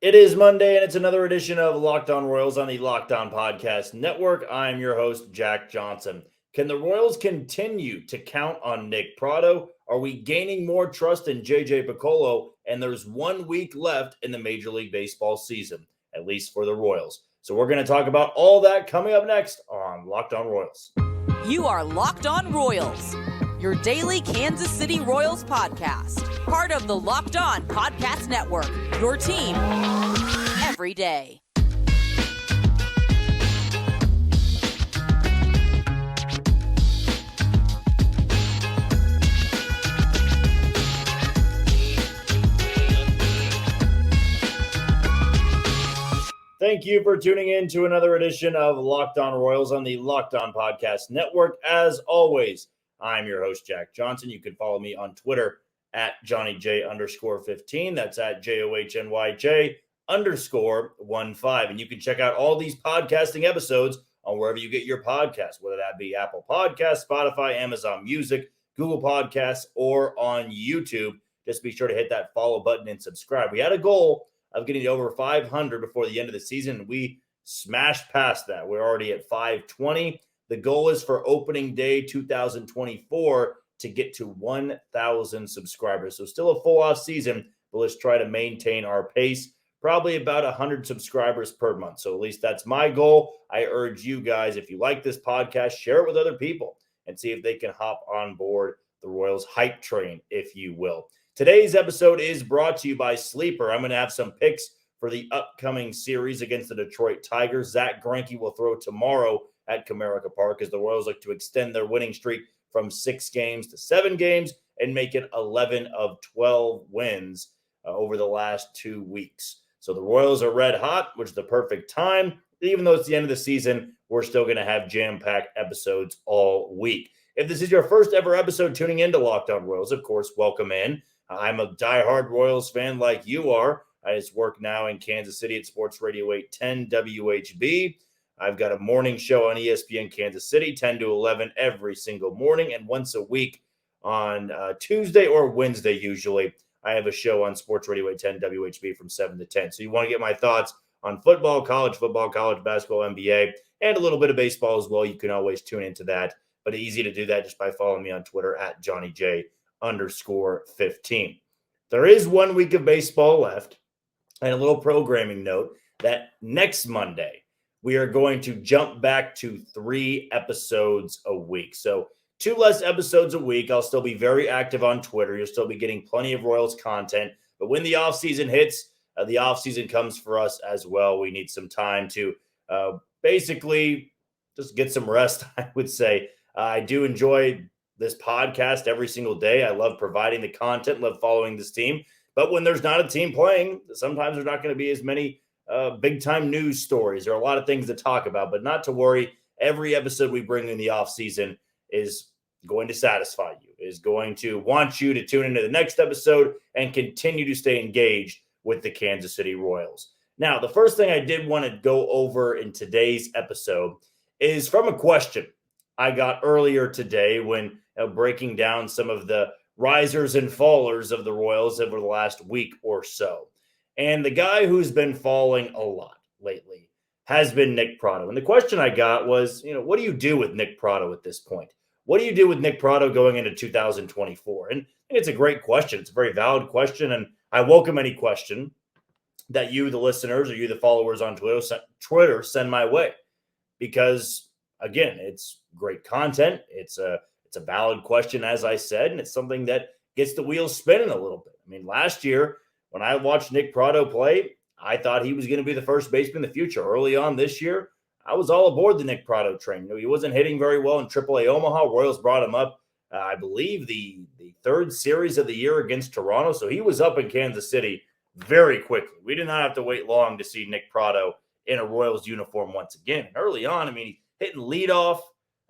It is Monday, and it's another edition of Locked On Royals on the Locked On Podcast Network. I'm your host, Jack Johnson. Can the Royals continue to count on Nick Pratto? Are we gaining more trust in JJ Picollo? And there's 1 week left in the Major League Baseball season, at least for the Royals. So we're going to talk about all that coming up next on Locked On Royals. You are Locked On Royals, your daily Kansas City Royals podcast. Part of the Locked On Podcast Network, your team every day. Thank you for tuning in to another edition of Locked On Royals on the Locked On Podcast Network. As always, I'm your host, Jack Johnson. You can follow me on Twitter at JohnnyJ_15. That's at JOHNYJ_15. And you can check out all these podcasting episodes on wherever you get your podcasts, whether that be Apple Podcasts, Spotify, Amazon Music, Google Podcasts, or on YouTube. Just be sure to hit that follow button and subscribe. We had a goal of getting to over 500 before the end of the season. We smashed past that. We're already at 520. The goal is for opening day 2024 to get to 1,000 subscribers. So still a full off season, but let's try to maintain our pace, probably about 100 subscribers per month. So at least that's my goal. I urge you guys, if you like this podcast, share it with other people and see if they can hop on board the Royals hype train, if you will. Today's episode is brought to you by Sleeper. I'm going to have some picks for the upcoming series against the Detroit Tigers. Zach Greinke will throw tomorrow at Comerica Park as the Royals look to extend their winning streak from 6 games to 7 games and make it 11 of 12 wins over the last 2 weeks. So the Royals are red hot, which is the perfect time. Even though it's the end of the season, we're still going to have jam-packed episodes all week. If this is your first ever episode tuning into Locked On Royals, of course, welcome in. I'm a diehard Royals fan like you are. I just work now in Kansas City at Sports Radio 810 WHB. I've got a morning show on ESPN Kansas City, 10 to 11 every single morning, and once a week on Tuesday or Wednesday usually, I have a show on Sports Radio 810 WHB from 7 to 10. So you want to get my thoughts on football, college basketball, NBA, and a little bit of baseball as well. You can always tune into that, but easy to do that just by following me on Twitter at JohnnyJ_15. There is 1 week of baseball left, and a little programming note that next Monday, we are going to jump back to 3 episodes a week. So 2 less episodes a week. I'll still be very active on Twitter. You'll still be getting plenty of Royals content. But when the offseason hits, the offseason comes for us as well. We need some time to basically just get some rest, I would say. I do enjoy this podcast every single day. I love providing the content, love following this team. But when there's not a team playing, sometimes there's not going to be as many big-time news stories. There are a lot of things to talk about, but not to worry. Every episode we bring in the offseason is going to satisfy you, is going to want you to tune into the next episode and continue to stay engaged with the Kansas City Royals. Now, the first thing I did want to go over in today's episode is from a question I got earlier today when breaking down some of the risers and fallers of the Royals over the last week or so. And the guy who's been falling a lot lately has been Nick Pratto. And the question I got was, what do you do with Nick Pratto at this point? What do you do with Nick Pratto going into 2024? And it's a great question. It's a very valid question. And I welcome any question that you, the listeners, or you, the followers on Twitter, send my way. Because, again, it's great content. It's a valid question, as I said, and it's something that gets the wheels spinning a little bit. I mean, last year, when I watched Nick Pratto play, I thought he was going to be the first baseman in the future. Early on this year, I was all aboard the Nick Pratto train. He wasn't hitting very well in AAA Omaha. Royals brought him up, I believe, the third series of the year against Toronto. So he was up in Kansas City very quickly. We did not have to wait long to see Nick Pratto in a Royals uniform once again. And early on, I mean, he's hitting leadoff.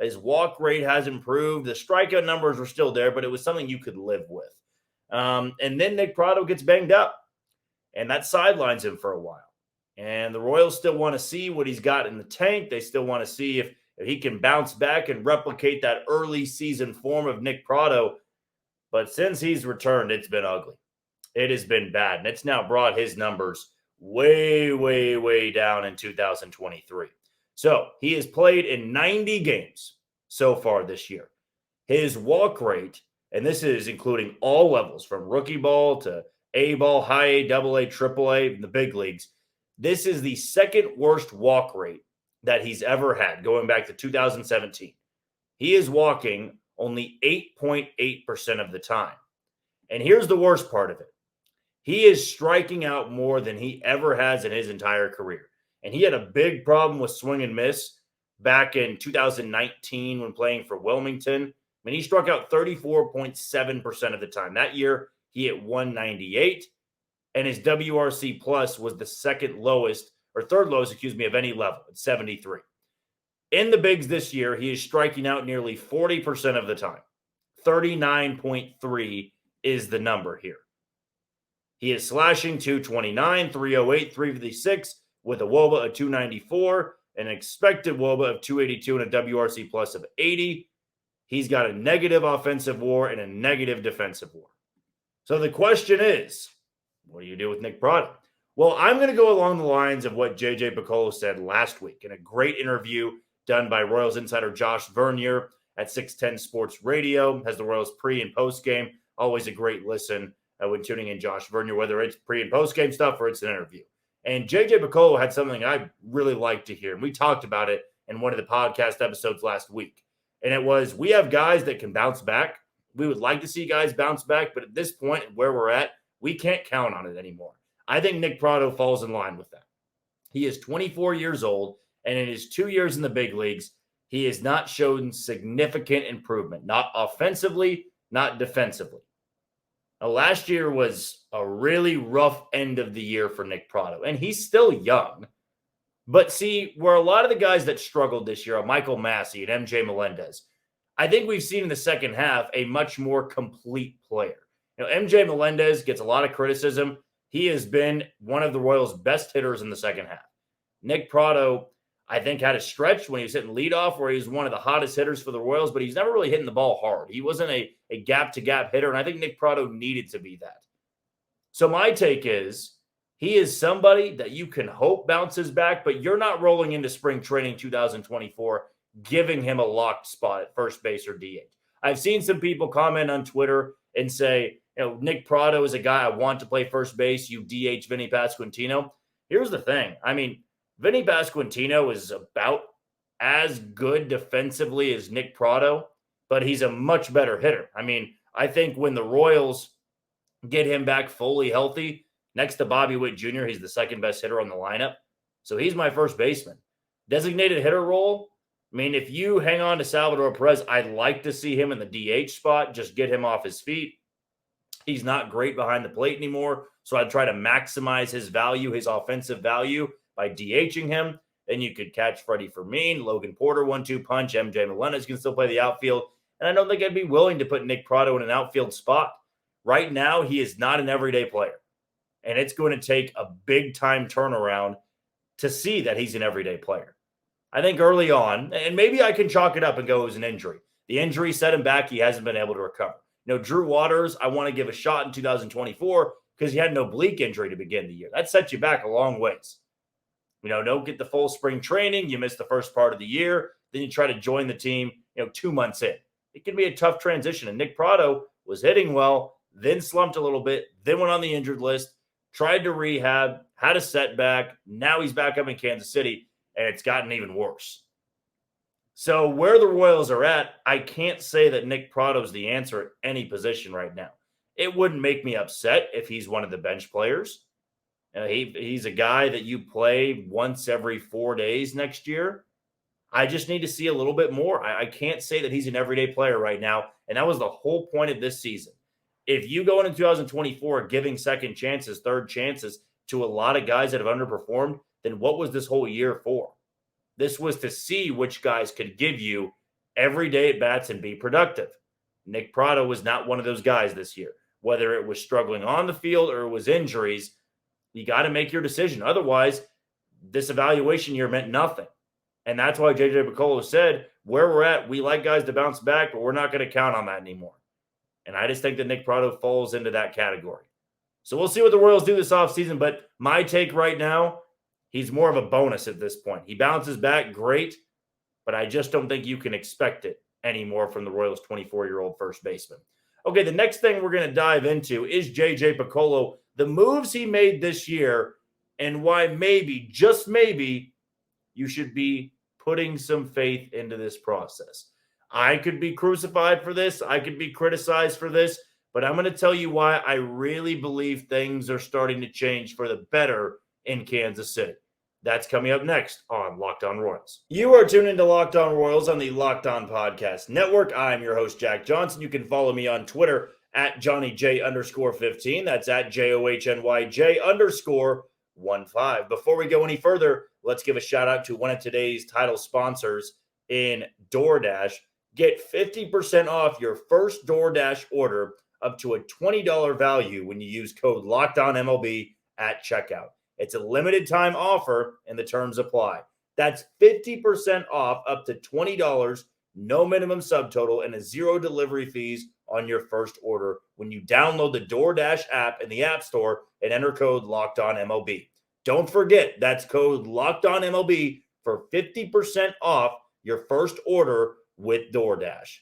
His walk rate has improved. The strikeout numbers were still there, but it was something you could live with. And then Nick Pratto gets banged up, and that sidelines him for a while. And the Royals still want to see what he's got in the tank. They still want to see if he can bounce back and replicate that early season form of Nick Pratto. But since he's returned, it's been ugly. It has been bad, and it's now brought his numbers way, way, way down in 2023. So he has played in 90 games so far this year. His walk rate, and this is including all levels from rookie ball to A ball, high A, double A, triple A, in the big leagues. This is the second worst walk rate that he's ever had going back to 2017. He is walking only 8.8% of the time. And here's the worst part of it. He is striking out more than he ever has in his entire career. And he had a big problem with swing and miss back in 2019 when playing for Wilmington. I mean, he struck out 34.7% of the time. That year, he hit 198, and his WRC plus was the second lowest, or third lowest, of any level at 73. In the bigs this year, he is striking out nearly 40% of the time. 39.3 is the number here. He is slashing 229, 308, 356 with a WOBA of 294, an expected WOBA of 282, and a WRC plus of 80. He's got a negative offensive WAR and a negative defensive WAR. So the question is, what do you do with Nick Pratto? Well, I'm going to go along the lines of what JJ Picollo said last week in a great interview done by Royals insider Josh Vernier at 610 Sports Radio. Has the Royals pre and post game. Always a great listen when tuning in Josh Vernier, whether it's pre and post game stuff or it's an interview. And JJ Picollo had something I really like to hear. And we talked about it in one of the podcast episodes last week. And it was, we have guys that can bounce back. We would like to see guys bounce back. But at this point, where we're at, we can't count on it anymore. I think Nick Pratto falls in line with that. He is 24 years old. And in his 2 years in the big leagues, he has not shown significant improvement. Not offensively, not defensively. Now, last year was a really rough end of the year for Nick Pratto, and he's still young. But see, where a lot of the guys that struggled this year are Michael Massey and MJ Melendez. I think we've seen in the second half a much more complete player. MJ Melendez gets a lot of criticism. He has been one of the Royals' best hitters in the second half. Nick Pratto, I think, had a stretch when he was hitting leadoff where he was one of the hottest hitters for the Royals, but he's never really hitting the ball hard. He wasn't a gap-to-gap hitter, and I think Nick Pratto needed to be that. So my take is he is somebody that you can hope bounces back, but you're not rolling into spring training 2024 giving him a locked spot at first base or DH. I've seen some people comment on Twitter and say, Nick Pratto is a guy I want to play first base. You DH Vinny Pasquantino. Here's the thing. I mean, Vinny Pasquantino is about as good defensively as Nick Pratto, but he's a much better hitter. I mean, I think when the Royals get him back fully healthy, next to Bobby Witt Jr., he's the second best hitter on the lineup. So he's my first baseman. Designated hitter role, I mean, if you hang on to Salvador Perez, I'd like to see him in the DH spot, just get him off his feet. He's not great behind the plate anymore, so I'd try to maximize his value, his offensive value, by DHing him. Then you could catch Freddie Fermin, Logan Porter, 1-2 punch. MJ Melendez can still play the outfield. And I don't think I'd be willing to put Nick Pratto in an outfield spot. Right now, he is not an everyday player. And it's going to take a big-time turnaround to see that he's an everyday player. I think early on, and maybe I can chalk it up and go it was an injury. The injury set him back. He hasn't been able to recover. Drew Waters, I want to give a shot in 2024 because he had an oblique injury to begin the year. That sets you back a long ways. Don't get the full spring training. You miss the first part of the year. Then you try to join the team, 2 months in. It can be a tough transition. And Nick Pratto was hitting well, then slumped a little bit, then went on the injured list, tried to rehab, had a setback. Now he's back up in Kansas City, and it's gotten even worse. So where the Royals are at, I can't say that Nick Pratto is the answer at any position right now. It wouldn't make me upset if he's one of the bench players. He's a guy that you play once every 4 days next year. I just need to see a little bit more. I can't say that he's an everyday player right now, and that was the whole point of this season. If you go into 2024 giving second chances, third chances to a lot of guys that have underperformed, then what was this whole year for? This was to see which guys could give you everyday at-bats and be productive. Nick Pratto was not one of those guys this year. Whether it was struggling on the field or it was injuries, you got to make your decision. Otherwise, this evaluation year meant nothing. And that's why JJ Picollo said, where we're at, we like guys to bounce back, but we're not going to count on that anymore. And I just think that Nick Pratto falls into that category. So we'll see what the Royals do this offseason. But my take right now, he's more of a bonus at this point. He bounces back, great, but I just don't think you can expect it anymore from the Royals' 24-year-old first baseman. Okay, the next thing we're going to dive into is JJ Picollo, the moves he made this year, and why maybe, just maybe, you should be putting some faith into this process. I could be crucified for this. I could be criticized for this. But I'm going to tell you why I really believe things are starting to change for the better in Kansas City. That's coming up next on Locked On Royals. You are tuned into Locked On Royals on the Locked On Podcast Network. I'm your host, Jack Johnson. You can follow me on Twitter at JohnnyJ_15. That's at JOHNYJ_15. Before we go any further, let's give a shout out to one of today's title sponsors in DoorDash. Get 50% off your first DoorDash order up to a $20 value when you use code LOCKEDONMLB at checkout. It's a limited time offer and the terms apply. That's 50% off up to $20, no minimum subtotal, and a $0 delivery fees on your first order when you download the DoorDash app in the App Store and enter code LOCKEDONMLB. Don't forget, that's code LOCKEDONMLB for 50% off your first order with DoorDash.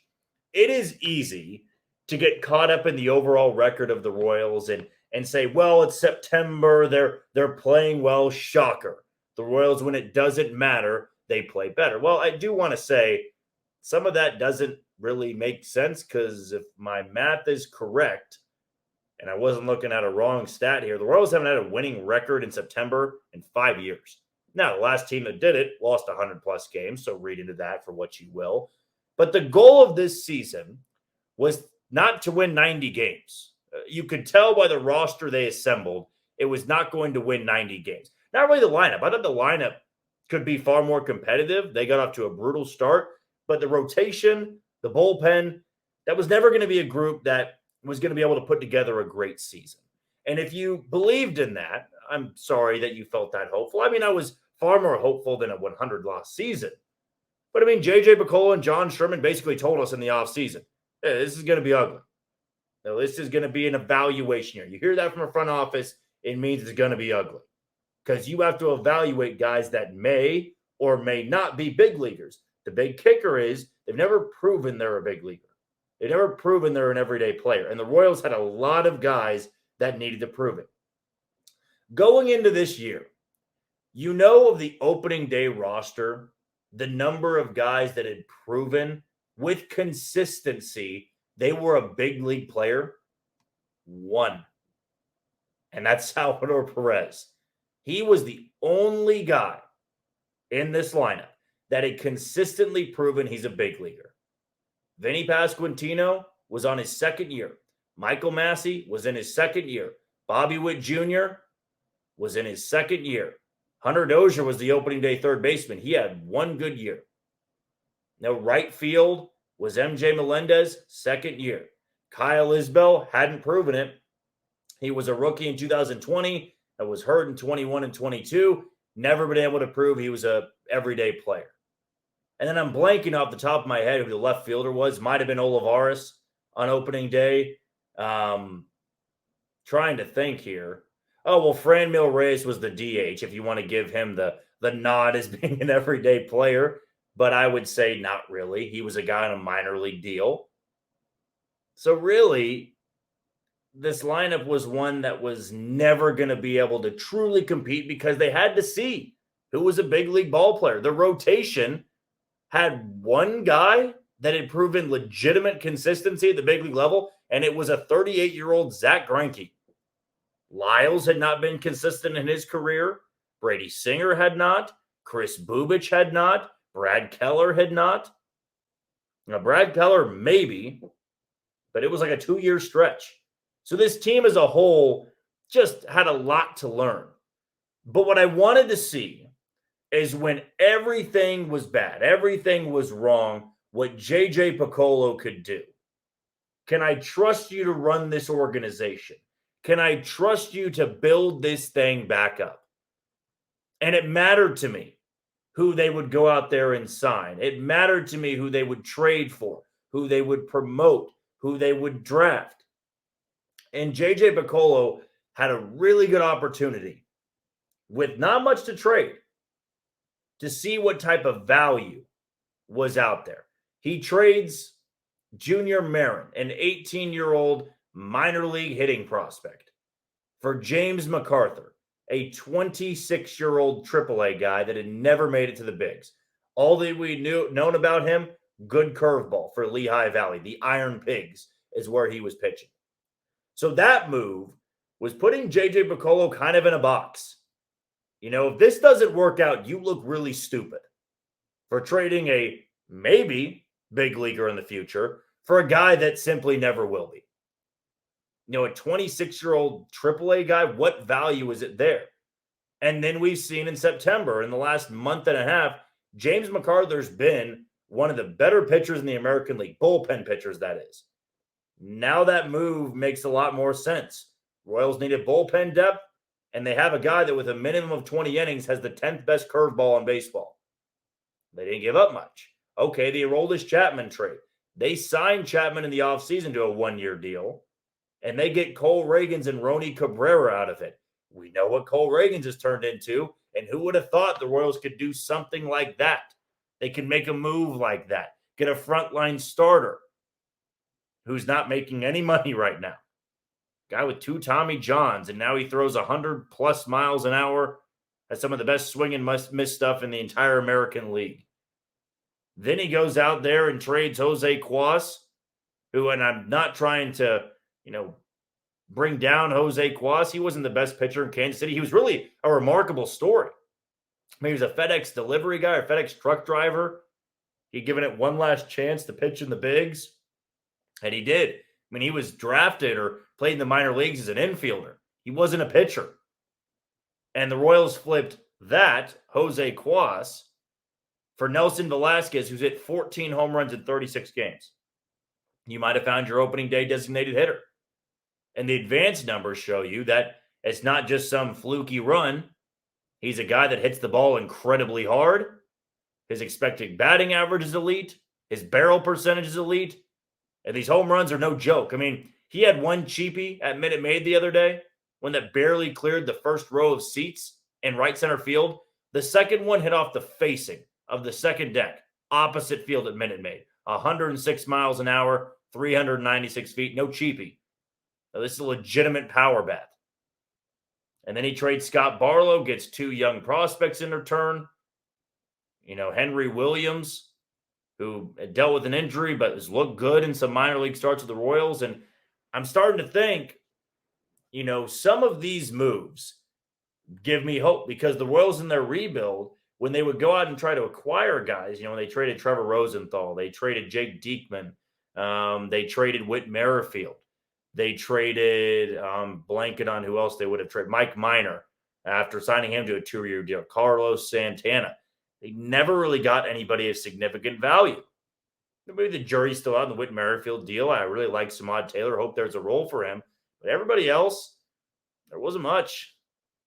It is easy to get caught up in the overall record of the Royals and say, well, it's September, they're playing well, shocker. The Royals, when it doesn't matter, they play better. Well, I do want to say some of that doesn't really make sense because if my math is correct, and I wasn't looking at a wrong stat here, the Royals haven't had a winning record in September in 5 years. Now, the last team that did it lost 100-plus games, so read into that for what you will. But the goal of this season was not to win 90 games. You could tell by the roster they assembled, it was not going to win 90 games. Not really the lineup. I thought the lineup could be far more competitive. They got off to a brutal start, but the rotation, the bullpen, that was never going to be a group that was going to be able to put together a great season. And if you believed in that, I'm sorry that you felt that hopeful. I mean, I was far more hopeful than a 100-loss season. But I mean, JJ Picollo and John Sherman basically told us in the offseason, hey, this is going to be ugly. Now, this is going to be an evaluation year. You hear that from a front office, it means it's going to be ugly. Because you have to evaluate guys that may or may not be big leaguers. The big kicker is they've never proven they're a big leaguer. They've never proven they're an everyday player. And the Royals had a lot of guys that needed to prove it. Going into this year, you know of the opening day roster, the number of guys that had proven with consistency they were a big league player? One. And that's Salvador Perez. He was the only guy in this lineup that had consistently proven he's a big leaguer. Vinny Pasquantino was on his second year. Michael Massey was in his second year. Bobby Witt Jr. was in his second year. Hunter Dozier was the opening day third baseman. He had one good year. Now, right field was MJ Melendez, second year. Kyle Isbell hadn't proven it. He was a rookie in 2020 and was hurt in 21 and 22. Never been able to prove he was a everyday player. And then I'm blanking off the top of my head who the left fielder was. Might have been Olivares on opening day. Trying to think here. Oh, well, Franmil Reyes was the DH, if you want to give him the nod as being an everyday player. But I would say not really. He was a guy on a minor league deal. So really, this lineup was one that was never going to be able to truly compete because they had to see who was a big league ball player. The rotation had one guy that had proven legitimate consistency at the big league level, and it was a 38-year-old Zach Greinke. Lyles had not been consistent in his career. Brady Singer had not. Chris Bubich had not. Brad Keller had not. Now, Brad Keller maybe, but it was like a 2-year stretch. So this team as a whole just had a lot to learn. But what I wanted to see is when everything was bad, everything was wrong, what JJ Picollo could do. Can I trust you to run this organization? Can I trust you to build this thing back up? And it mattered to me who they would go out there and sign. It mattered to me who they would trade for, who they would promote, who they would draft. And JJ Picollo had a really good opportunity with not much to trade to see what type of value was out there. He trades Junior Marin, an 18-year-old minor league hitting prospect, for James McArthur, a 26-year-old AAA guy that had never made it to the bigs. All that we known about him, good curveball for Lehigh Valley. The Iron Pigs is where he was pitching. So that move was putting JJ Picollo kind of in a box. If this doesn't work out, you look really stupid for trading a maybe big leaguer in the future for a guy that simply never will be. A 26-year-old AAA guy, what value is it there? And then we've seen in September, in the last month and a half, James McArthur's been one of the better pitchers in the American League, bullpen pitchers, that is. Now that move makes a lot more sense. Royals needed bullpen depth, and they have a guy that with a minimum of 20 innings has the 10th best curveball in baseball. They didn't give up much. Okay, the Aroldis Chapman trade. They signed Chapman in the offseason to a one-year deal, and they get Cole Reagans and Roni Cabrera out of it. We know what Cole Reagans has turned into, and who would have thought the Royals could do something like that? They can make a move like that, get a frontline starter who's not making any money right now. Guy with 2 Tommy Johns, and now he throws 100+ miles an hour. Has some of the best swing and miss stuff in the entire American League. Then he goes out there and trades Jose Cuas, who, and I'm not trying to, bring down Jose Cuas. He wasn't the best pitcher in Kansas City. He was really a remarkable story. He was a FedEx delivery guy, or FedEx truck driver. He'd given it one last chance to pitch in the bigs, and he did. He was drafted or played in the minor leagues as an infielder. He wasn't a pitcher. And the Royals flipped that, Jose Cuas, for Nelson Velasquez, who's hit 14 home runs in 36 games. You might have found your opening day designated hitter. And the advanced numbers show you that it's not just some fluky run. He's a guy that hits the ball incredibly hard. His expected batting average is elite. His barrel percentage is elite. And these home runs are no joke. He had one cheapie at Minute Maid the other day, one that barely cleared the first row of seats in right center field. The second one hit off the facing of the second deck, opposite field at Minute Maid. 106 miles an hour, 396 feet, no cheapie. Now, this is a legitimate power bat. And then he trades Scott Barlow, gets 2 young prospects in return. Henry Williams, who dealt with an injury but has looked good in some minor league starts with the Royals. And I'm starting to think, some of these moves give me hope, because the Royals in their rebuild, when they would go out and try to acquire guys, when they traded Trevor Rosenthal, they traded Jake Diekman, they traded Whit Merrifield, they traded blanket on who else they would have traded, Mike Minor, after signing him to a 2-year deal, Carlos Santana. They never really got anybody of significant value. Maybe the jury's still out in the Whit Merrifield deal. I really like Samad Taylor. Hope there's a role for him. But everybody else, there wasn't much.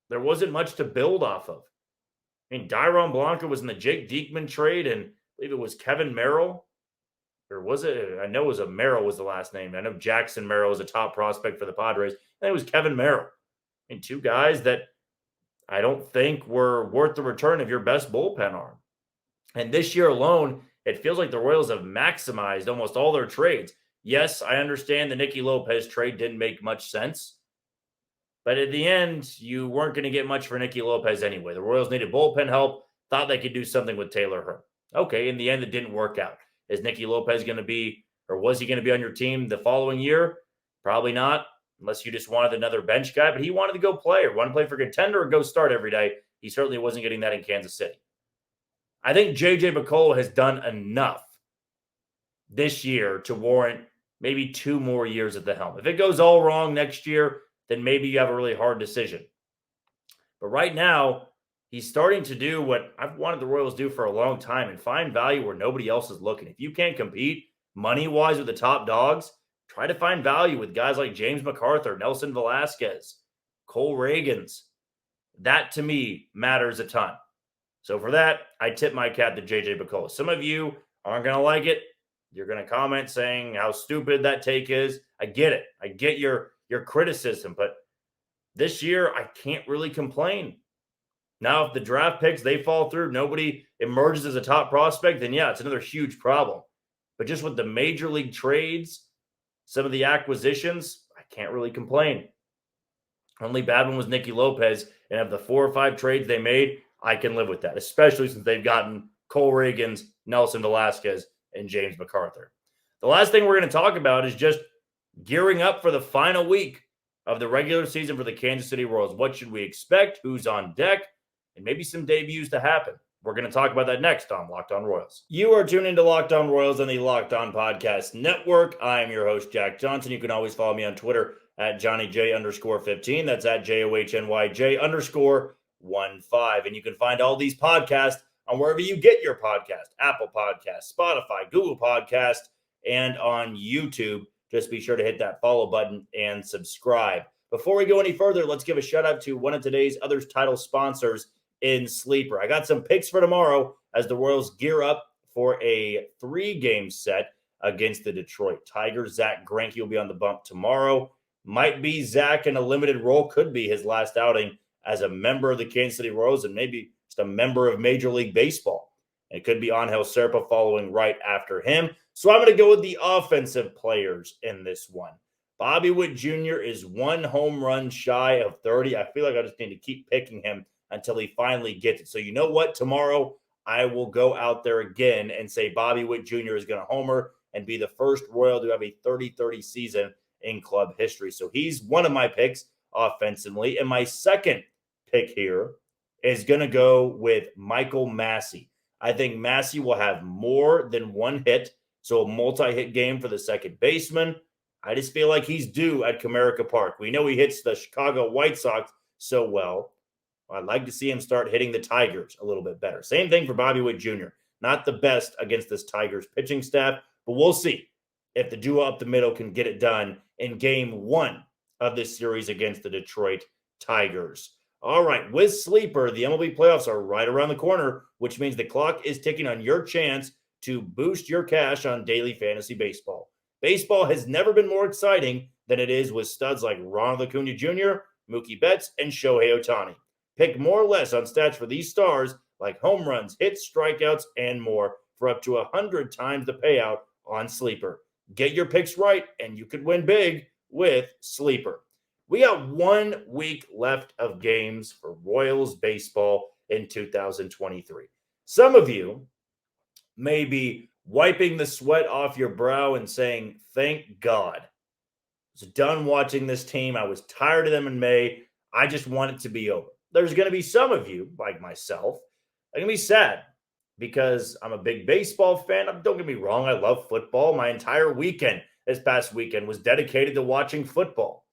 There wasn't much to build off of. Dairon Blanco was in the Jake Diekman trade, and I believe it was Kevin Merrill. Or was it? I know it was Merrill was the last name. I know Jackson Merrill was a top prospect for the Padres. And it was Kevin Merrill. 2 guys that I don't think were worth the return of your best bullpen arm. And this year alone, it feels like the Royals have maximized almost all their trades. Yes, I understand the Nicky Lopez trade didn't make much sense. But at the end, you weren't going to get much for Nicky Lopez anyway. The Royals needed bullpen help, thought they could do something with Taylor Hearn. Okay, in the end, it didn't work out. Is Nicky Lopez going to be, or was he going to be on your team the following year? Probably not, unless you just wanted another bench guy. But he wanted to go play, or wanted to play for contender, or go start every day. He certainly wasn't getting that in Kansas City. I think JJ Picollo has done enough this year to warrant maybe 2 more years at the helm. If it goes all wrong next year, then maybe you have a really hard decision. But right now, he's starting to do what I've wanted the Royals to do for a long time, and find value where nobody else is looking. If you can't compete money-wise with the top dogs, try to find value with guys like James McArthur, Nelson Velasquez, Cole Reagans. That, to me, matters a ton. So for that, I tip my cap to JJ Picollo. Some of you aren't going to like it. You're going to comment saying how stupid that take is. I get it. I get your criticism, but this year, I can't really complain. Now, if the draft picks, they fall through, nobody emerges as a top prospect, then yeah, it's another huge problem. But just with the major league trades, some of the acquisitions, I can't really complain. Only bad one was Nicky Lopez. And of the 4 or 5 trades they made, I can live with that, especially since they've gotten Cole Reagans, Nelson Velasquez, and James MacArthur. The last thing we're going to talk about is just gearing up for the final week of the regular season for the Kansas City Royals. What should we expect? Who's on deck? And maybe some debuts to happen. We're going to talk about that next on Locked On Royals. You are tuned into Locked On Royals on the Locked On Podcast Network. I am your host, Jack Johnson. You can always follow me on Twitter at JohnnyJ_15. That's at JOHNYJ_15. And you can find all these podcasts on wherever you get your podcast, Apple Podcasts, Spotify, Google Podcasts, and on YouTube. Just be sure to hit that follow button and subscribe. Before we go any further, let's give a shout out to one of today's other title sponsors in Sleeper. I got some picks for tomorrow as the Royals gear up for a 3-game set against the Detroit Tigers. Zach Greinke will be on the bump tomorrow. Might be Zach in a limited role, could be his last outing as a member of the Kansas City Royals and maybe just a member of Major League Baseball. It could be Angel Serpa following right after him. So I'm going to go with the offensive players in this one. Bobby Witt Jr. is 1 home run shy of 30. I feel like I just need to keep picking him until he finally gets it. So you know what? Tomorrow I will go out there again and say Bobby Witt Jr. is going to homer and be the first Royal to have a 30-30 season in club history. So he's one of my picks offensively. And my second pick here is going to go with Michael Massey. I think Massey will have more than 1 hit, so a multi-hit game for the second baseman. I just feel like he's due at Comerica Park. We know he hits the Chicago White Sox so well. I'd like to see him start hitting the Tigers a little bit better. Same thing for Bobby Witt Jr. Not the best against this Tigers pitching staff, but we'll see if the duo up the middle can get it done in game 1 of this series against the Detroit Tigers. All right, with Sleeper, the MLB playoffs are right around the corner, which means the clock is ticking on your chance to boost your cash on daily fantasy baseball. Baseball has never been more exciting than it is with studs like Ronald Acuna Jr., Mookie Betts, and Shohei Ohtani. Pick more or less on stats for these stars like home runs, hits, strikeouts, and more for up to 100 times the payout on Sleeper. Get your picks right, and you could win big with Sleeper. We got 1 week left of games for Royals baseball in 2023. Some of you may be wiping the sweat off your brow and saying, thank God. I was done watching this team. I was tired of them in May. I just want it to be over. There's going to be some of you, like myself, that are going to be sad because I'm a big baseball fan. Don't get me wrong. I love football. My entire weekend this past weekend was dedicated to watching football.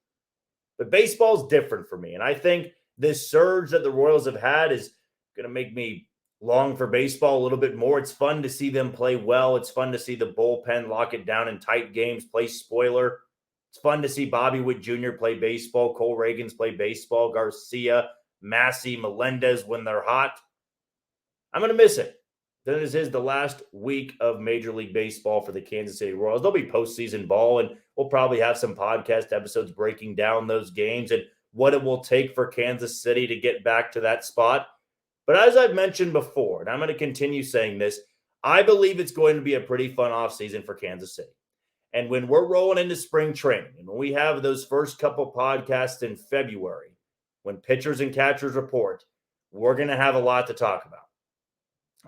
But baseball is different for me. And I think this surge that the Royals have had is going to make me long for baseball a little bit more. It's fun to see them play well. It's fun to see the bullpen lock it down in tight games, play spoiler. It's fun to see Bobby Witt Jr. play baseball, Cole Reagans play baseball, Garcia, Massey, Melendez when they're hot. I'm going to miss it. Then this is the last week of Major League Baseball for the Kansas City Royals. There'll be postseason ball, and we'll probably have some podcast episodes breaking down those games and what it will take for Kansas City to get back to that spot. But as I've mentioned before, and I'm going to continue saying this, I believe it's going to be a pretty fun offseason for Kansas City. And when we're rolling into spring training, and when we have those first couple podcasts in February, when pitchers and catchers report, we're going to have a lot to talk about.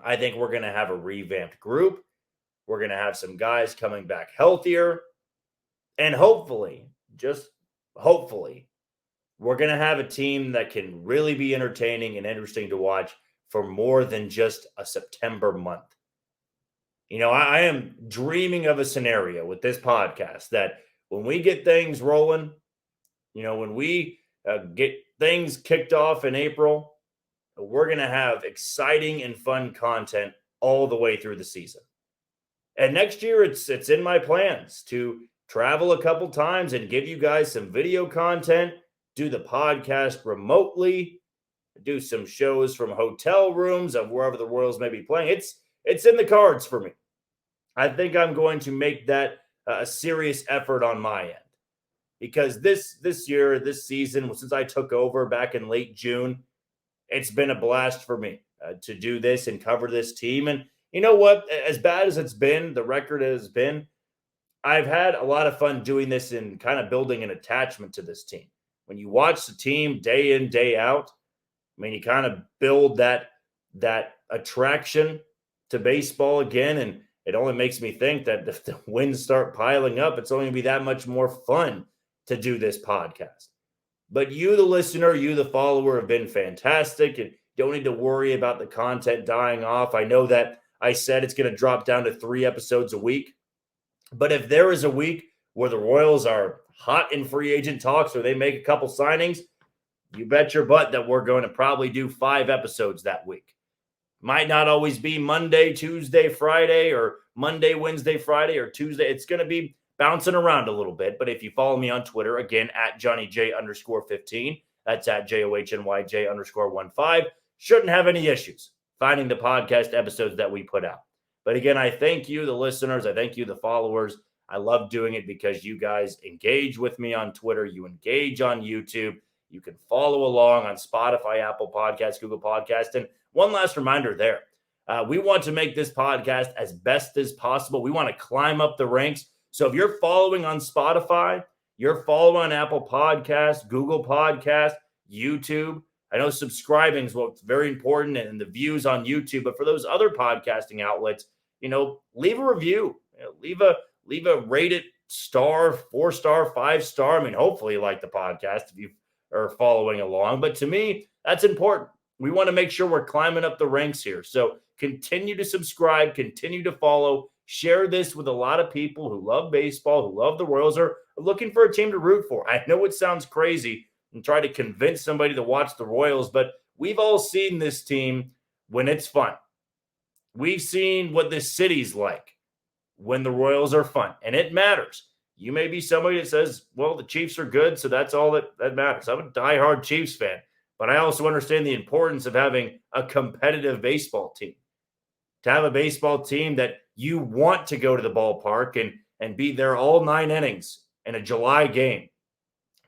I think we're going to have a revamped group. We're going to have some guys coming back healthier. And hopefully, just hopefully, we're going to have a team that can really be entertaining and interesting to watch for more than just a September month. You know, I am dreaming of a scenario with this podcast that when we get things rolling, you know, when we get things kicked off in April, we're going to have exciting and fun content all the way through the season. And next year, it's in my plans to travel a couple times and give you guys some video content, do the podcast remotely, do some shows from hotel rooms of wherever the Royals may be playing. It's in the cards for me. I think I'm going to make that a serious effort on my end. because this year, this season, since I took over back in late June, it's been a blast for me to do this and cover this team. And you know what? As bad as it's been, the record has been, I've had a lot of fun doing this and kind of building an attachment to this team. When you watch the team day in, day out, I mean, you kind of build that attraction to baseball again. And it only makes me think that if the wins start piling up, it's only going to be that much more fun to do this podcast. But you, the listener, you, the follower, have been fantastic, and don't need to worry about the content dying off. I know that I said it's going to drop down to 3 episodes a week. But if there is a week where the Royals are hot in free agent talks or they make a couple signings, you bet your butt that we're going to probably do 5 episodes that week. Might not always be Monday, Tuesday, Friday, or Monday, Wednesday, Friday, or Tuesday. It's going to be bouncing around a little bit. But if you follow me on Twitter, again, at JohnnyJ_15, that's at JOHNYJ_15, shouldn't have any issues finding the podcast episodes that we put out. But again, I thank you, the listeners. I thank you, the followers. I love doing it because you guys engage with me on Twitter. You engage on YouTube. You can follow along on Spotify, Apple Podcasts, Google Podcasts. And one last reminder there. We want to make this podcast as best as possible. We want to climb up the ranks. So if you're following on Spotify, you're following on Apple Podcasts, Google Podcasts, YouTube. I know subscribing is what's very important and the views on YouTube. But for those other podcasting outlets, leave a review. Leave a rated star, 4-star, 5-star. I mean, hopefully you like the podcast if you are following along. But to me, that's important. We want to make sure we're climbing up the ranks here. So continue to subscribe, continue to follow, share this with a lot of people who love baseball, who love the Royals, or are looking for a team to root for. I know it sounds crazy and try to convince somebody to watch the Royals, but we've all seen this team when it's fun. We've seen what this city's like when the Royals are fun, and it matters. You may be somebody that says, well, the Chiefs are good, so that's all that matters. I'm a diehard Chiefs fan, but I also understand the importance of having a competitive baseball team. To have a baseball team that you want to go to the ballpark and be there all 9 innings in a July game.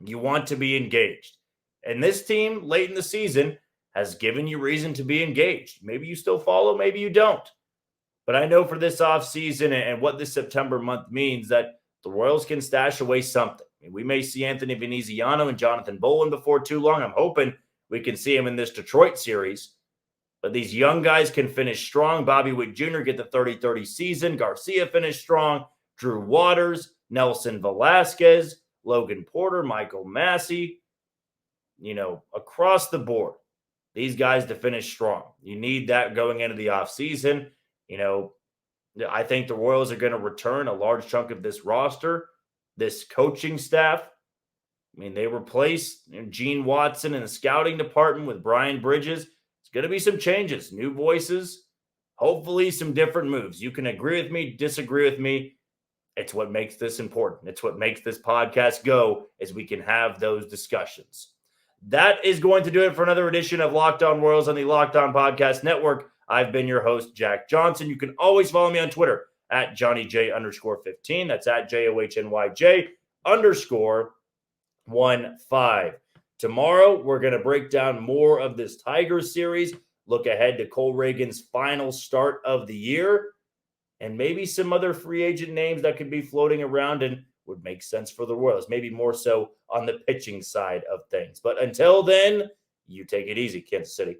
You want to be engaged. And this team, late in the season, has given you reason to be engaged. Maybe you still follow, maybe you don't. But I know for this offseason and what this September month means that the Royals can stash away something. I mean, we may see Anthony Veneziano and Jonathan Bolin before too long. I'm hoping we can see him in this Detroit series. But these young guys can finish strong. Bobby Witt Jr. get the 30-30 season. Garcia finished strong. Drew Waters, Nelson Velasquez, Logan Porter, Michael Massey. Across the board, these guys to finish strong. You need that going into the offseason. I think the Royals are going to return a large chunk of this roster, this coaching staff. I mean, they replaced Gene Watson in the scouting department with Brian Bridges. It's going to be some changes, new voices, hopefully some different moves. You can agree with me, disagree with me. It's what makes this important. It's what makes this podcast go, is we can have those discussions. That is going to do it for another edition of Locked On Royals on the Locked On Podcast Network. I've been your host, Jack Johnson. You can always follow me on Twitter at JohnnyJ_15. That's at JOHNYJ_15. Tomorrow, we're going to break down more of this Tigers series, look ahead to Cole Reagan's final start of the year, and maybe some other free agent names that could be floating around and would make sense for the Royals, maybe more so on the pitching side of things. But until then, you take it easy, Kansas City.